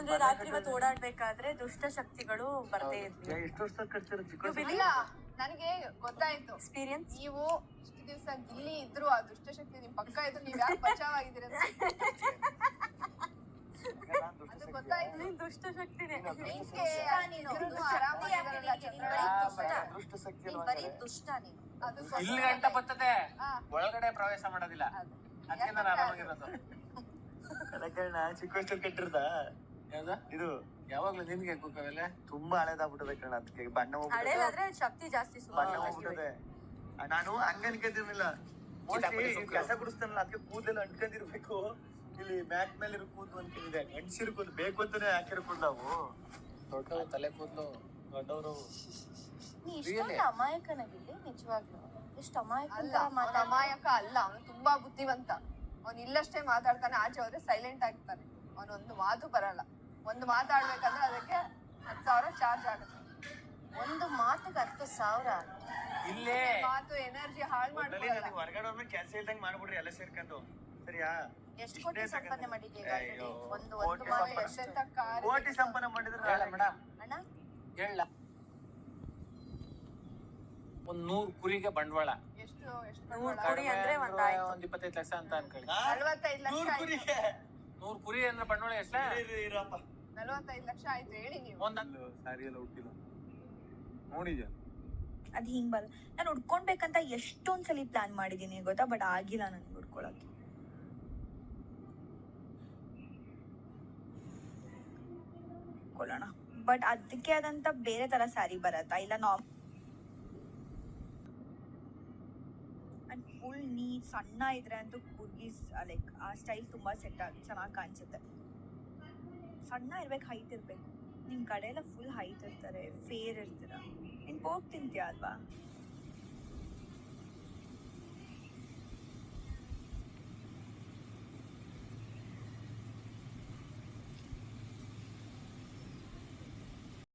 ಅಂದ್ರೆ ರಾತ್ರಿ ಹೊತ್ತು ಓಡಾಡ್ಬೇಕಾದ್ರೆ ದುಷ್ಟ ಶಕ್ತಿಗಳು ಬರ್ತೇ ಇದ್ವಿ. ಎಷ್ಟು ವರ್ಷ ಕಟ್ತೀರ ಚಿಕ್ಕ ಇಲ್ಲ ನನಗೆ ಗೊತ್ತಾಯ್ತು ಎಕ್ಸ್ಪೀರಿಯನ್ಸ್. ನೀವು ಇಷ್ಟು ದಿವಸ ಗಿಲ್ಲಿ ಇದ್ರು ಆ ದುಷ್ಟಶಕ್ತಿ ನಿಮ್ ಪಕ್ಕ ಇದ್ರು ನೀವ್ ಯಾಕೆ ಬಚಾವ್ ಆಗಿದ್ದೀರ ಅದು ಗೊತ್ತಾಯ್ತು. ನೀನ್ ದುಷ್ಟ ಶಕ್ತಿನೇ. ದುಷ್ಟ ಶಕ್ತಿ ದುಷ್ಟ ನೀನು. ಅದು ಇಲ್ಲಿ ಗಂಟ ಬರ್ತದೆ, ಒಳಗಡೆ ಪ್ರವೇಶ ಮಾಡೋದಿಲ್ಲ. ಅದಕ್ಕೆ ನಾನು ಆರಾಮಾಗಿರೋದು. ಚಿಕ್ಕ ವಯಸ್ಸಲ್ಲಿ ಕಟ್ಟಿರ್ದ ಯಾವ್ದ ಇದು ಯಾವಾಗ್ಲೂ ನಿನ್ಗೆ ಕುಕ್ಕವೆಲ್ಲ ತುಂಬಾ ಹಳೇದಾಗ್ಬಿಟ್ಟದೆ ಕಣ. ಅದಕ್ಕೆ ಬಣ್ಣ ಹಳೇದಾದ್ರೆ ಶಕ್ತಿ ಜಾಸ್ತಿ. ಬಣ್ಣ ಹೋಗ್ಬಿಟ್ಟದೆ. ನಾನು ಹಂಗ ಅನ್ಕೊಂಡಿರ್ಲಿಲ್ಲ. ಕಸ ಗುಡಿಸ್ತಾನಲ್ಲ ಅದಕ್ಕೆ ಕೂದಲೆಲ್ಲ ಅಂಟ್ಕೊಂಡಿರ್ಬೇಕು. ಇಲ್ಲಿ ಮ್ಯಾಟ್ ಮೇಲೆ ಇರೋ ಕೂದಲು ಅನ್ಕೊಂಡಿದೆ. ಗಂಡಸಿರು ಕೂದಲು ಬೇಕು ಅಂತಾನೆ ಹಾಕಿರೋ ಕೂದಲು ನಾವು. ದೊಡ್ಡವರು ತಲೆ ಕೂದಲು ದೊಡ್ಡವರು. ನೀ ಇಷ್ಟೊಂದು ಅಮಾಯಕನಾಗಿದ್ದೆ ನಿಜವಾಗ್ಲು. ಎಷ್ಟು ಅಲ್ಲ, ಅಮಾಯಕ ಅಲ್ಲ, ಅವನು ತುಂಬಾ ಬುದ್ಧಿವಂತ. ಅವ್ನು ಇಲ್ಲಷ್ಟೇ ಮಾತಾಡ್ತಾನೆ, ಆಚೆ ಹೋದ್ರೆ ಸೈಲೆಂಟ್ ಆಗಿರ್ತಾನೆ. ಅವನೊಂದು ಮಾತು ಬರಲ್ಲ. ಒಂದು ಮಾತಾಡ್ಬೇಕಂದ್ರೆ ಅದಕ್ಕೆ 10,000 ಚಾರ್ಜ್ ಆಗುತ್ತೆ. ಒಂದು ಮಾತಿಗೆ 10,000. ಇಲ್ಲೇ ಮಾತು ಎನರ್ಜಿ ಹಾಳು ಮಾಡ್ಕೊಳ್ಳಲ್ಲ. ಹೊರಗಡೆ ಹೋದ್ಮೇಲೆ ಕೆಲಸ ಇಲ್ದಂಗ್ ಮಾಡ್ಬಿಡ್ರಿ ಎಲ್ಲ ಸೇರ್ಕೊಂಡು. ಸರಿಯಾ? ಎಷ್ಟು ಕೋಟಿ ಸಂಪಾದನೆ ಮಾಡಿದ್ದೀವಿ ಅಯ್ಯೋ, ಒಂದು ಕೋಟಿ ಮಾತು ಸಂಪಾದನೆ. ಎಷ್ಟೆಂತ ಕಾರ್ ಕೋಟಿ ಸಂಪಾದನೆ ಮಾಡಿದ್ರೆ ಮೇಡಮ್ ಅಣ್ಣ. ಹೇಳ, ಒಂದ್ 100 ಕುರಿಗೆ ಬಂಡವಾಳ ಎಷ್ಟು 100 ಕುರಿ ಅಂದ್ರೆ ಒಂದ್ ಆಯ್ತು. ಒಂದ್ 25 ಲಕ್ಷ ಅಂತ ಅನ್ಕೊಳ್ಳಿ. 45 ಲಕ್ಷ 100 ಆಯ್ತು. ಕುರಿಗೆ 100 ಕುರಿ ಅಂದ್ರೆ ಬಂಡವಾಳ ಎಷ್ಟ? ಇರಪ್ಪ. 45 ಲಕ್ಷ ಆಯ್ತು. ಹೇಳಿ ನೀವು. ಒಂದ್ ಸಾರಿ ಎಲ್ಲ ಹುಟ್ಟಿಲ್ಲ ನೋಡಿದ್ಯಾ? ಅದು ಹಿಂಗ್ ಬರ ನಾನು ಉಡ್ಕೊಳ್ಬೇಕಂತ ಎಷ್ಟೊಂದ್ಸಲಿ ಪ್ಲಾನ್ ಮಾಡಿದೀನಿ ಗೊತ್ತಾ, ಬಟ್ ಆಗಿಲ್ಲ ನನಗೆ ಉಡ್ಕೊಳಕ್ಕೆ. ಕೊಳ್ಳೋಣ, ಬಟ್ ಅದಕ್ಕೆ ಆದಂತ ಬೇರೆ ತರ ಸ್ಯಾರಿ ಬರತ್ತಾ ಇಲ್ಲ ಅಂಡ್ ಫುಲ್ ನೀ ಸಣ್ಣ ಇದ್ರೆ ಅಂತೂ ಕುರ್ಗೀಸ್ ಲೈಕ್ ಆ ಸ್ಟೈಲ್ ತುಂಬಾ ಚೆನ್ನಾಗಿ ಕಾಣಿಸುತ್ತೆ. ಸಣ್ಣ ಇರ್ಬೇಕು, ಹೈಟ್ ಇರ್ಬೇಕು. ನಿಮ್ ಕಡೆ ಎಲ್ಲ ಫುಲ್ ಹೈಟ್ ಇರ್ತಾರೆ, ಫೇರ್ ಇರ್ತೀರ. ನೀನ್ ಪೋಕ್ ತಿಂತೀಯ ಅಲ್ವಾ?